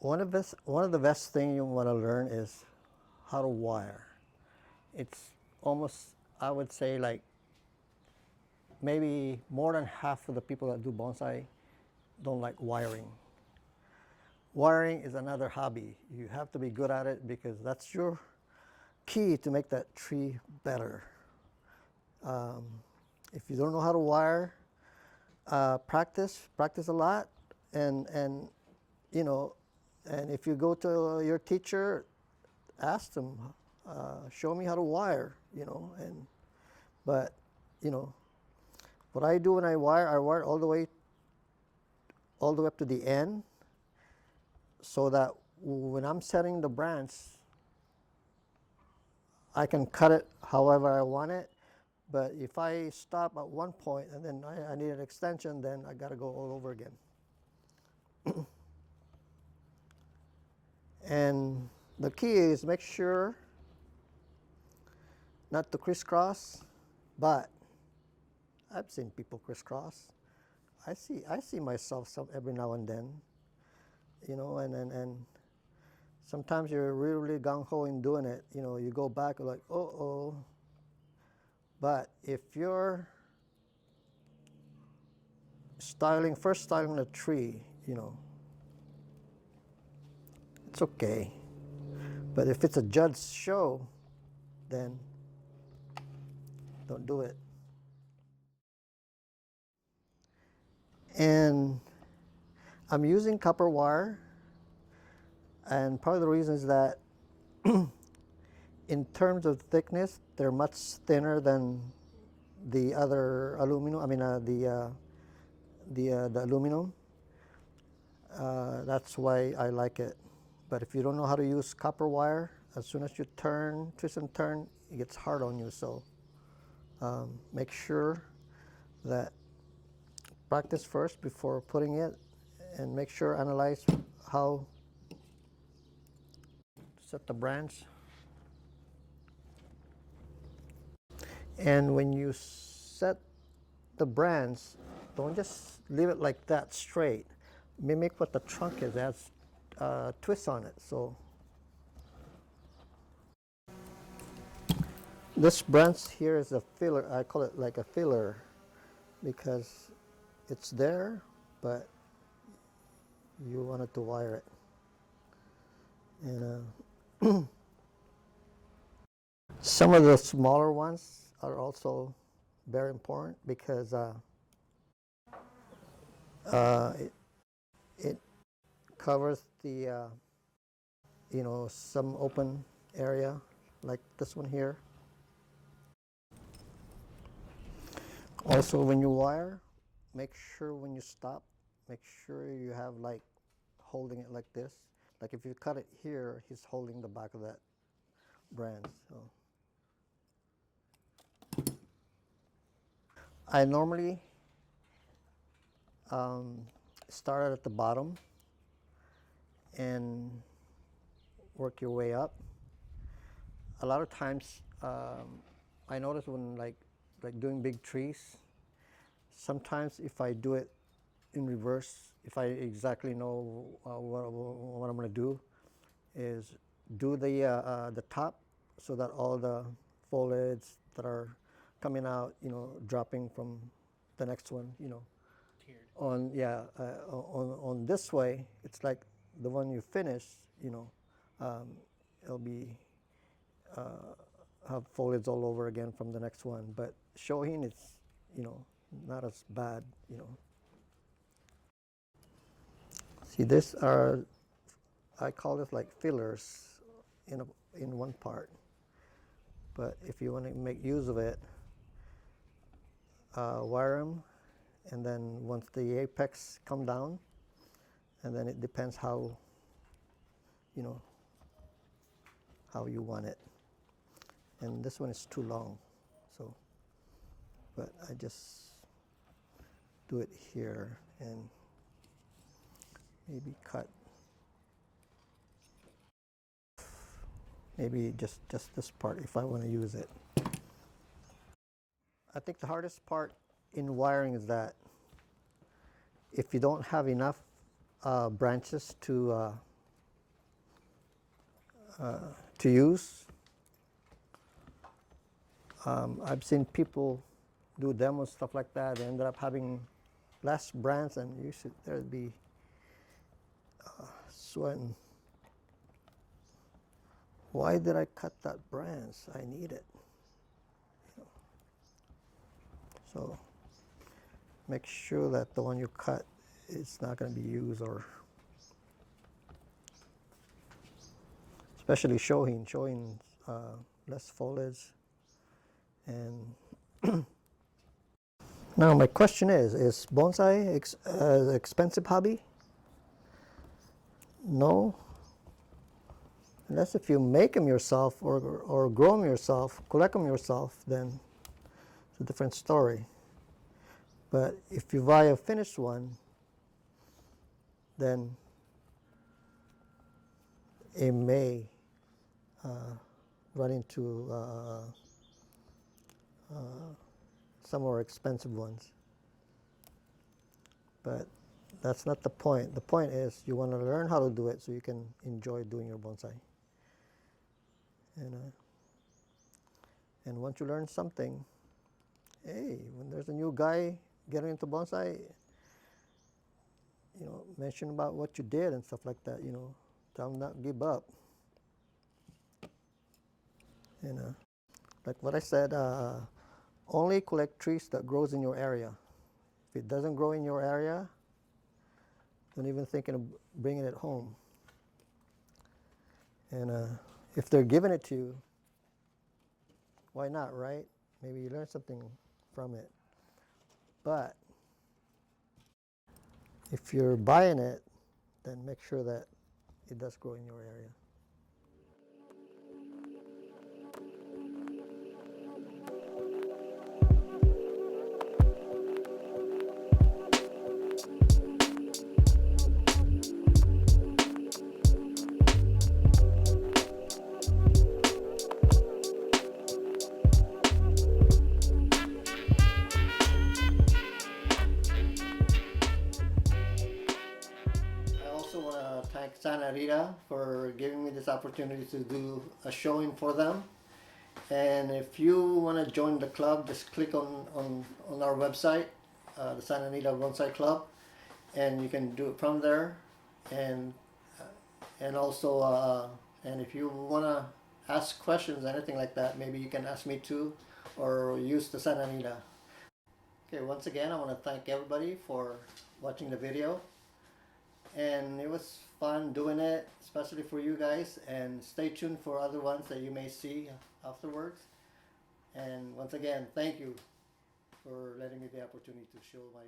one of the best thing you want to learn is how to wire. It's almost, I would say, like maybe more than half of the people that do bonsai don't like wiring. Wiring is another hobby. You have to be good at it because that's your key to make that tree better. If you don't know how to wire, practice a lot, and you know, and if you go to your teacher, ask them, show me how to wire, you know, but you know, what I do when I wire all the way up to the end, so that when I'm setting the branch, I can cut it however I want it. But if I stop at one point and then I need an extension, then I got to go all over again. And the key is make sure not to crisscross, but I've seen people crisscross. I see myself every now and then, you know, and sometimes you're really gung-ho in doing it. You know, you go back like, uh-oh. But if you're first styling a tree, you know, it's okay. But if it's a judge show, then don't do it. And I'm using copper wire, and part of the reason is that in terms of thickness, they're much thinner than the other aluminum. I mean, the aluminum. That's why I like it. But if you don't know how to use copper wire, as soon as you twist and turn, it gets hard on you. So make sure that practice first before putting it, and make sure analyze how to set the branch. And when you set the branch, don't just leave it like that straight. Mimic what the trunk is. It has twists on it. So this branch here is a filler. I call it like a filler because it's there, but you wanted to wire it. And some of the smaller ones are also very important because it covers the you know, some open area like this one here. Also, when you wire, make sure when you stop, make sure you have like holding it like this. Like if you cut it here, he's holding the back of that branch. So I normally start at the bottom and work your way up. A lot of times, I notice when like doing big trees, sometimes if I do it in reverse, if I exactly know what I'm going to do, is do the top so that all the foliage that are coming out, you know, dropping from the next one, you know, tiered. On this way, it's like the one you finish, you know, it'll be have foliage all over again from the next one. But shohin, it's, you know, not as bad, you know. See, this are, I call this like fillers in one part. But if you want to make use of it, wire them, and then once the apex come down, and then it depends how, you know, how you want it. And this one is too long, so, but I just do it here and maybe cut, maybe just this part if I want to use it. I think the hardest part in wiring is that if you don't have enough branches to to use. I've seen people do demos, stuff like that. They ended up having less brands, and you should there'd be sweating. Why did I cut that branch? I need it. So make sure that the one you cut is not going to be used, or especially showing less foliage. And now my question is bonsai an expensive hobby? No. Unless if you make them yourself or grow them yourself, collect them yourself, then it's a different story. But if you buy a finished one, then it may run into some more expensive ones. But that's not the point. The point is you want to learn how to do it so you can enjoy doing your bonsai. And once you learn something, hey, when there's a new guy getting into bonsai, mention about what you did and stuff like that, tell them not give up. Like what I said, only collect trees that grows in your area. If it doesn't grow in your area, don't even think of bringing it home. And if they're giving it to you, why not, right? Maybe you learn something from it. But if you're buying it, then make sure that it does grow in your area. Thank Santa Rita for giving me this opportunity to do a showing for them. And if you want to join the club, just click on our website, the Santa Rita Bonsai Club, and you can do it from there. And also, and if you want to ask questions, anything like that, maybe you can ask me too, or use the Santa Rita. Okay, once again, I want to thank everybody for watching the video. And it was fun doing it, especially for you guys, and stay tuned for other ones that you may see afterwards. And once again, thank you for letting me the opportunity to show my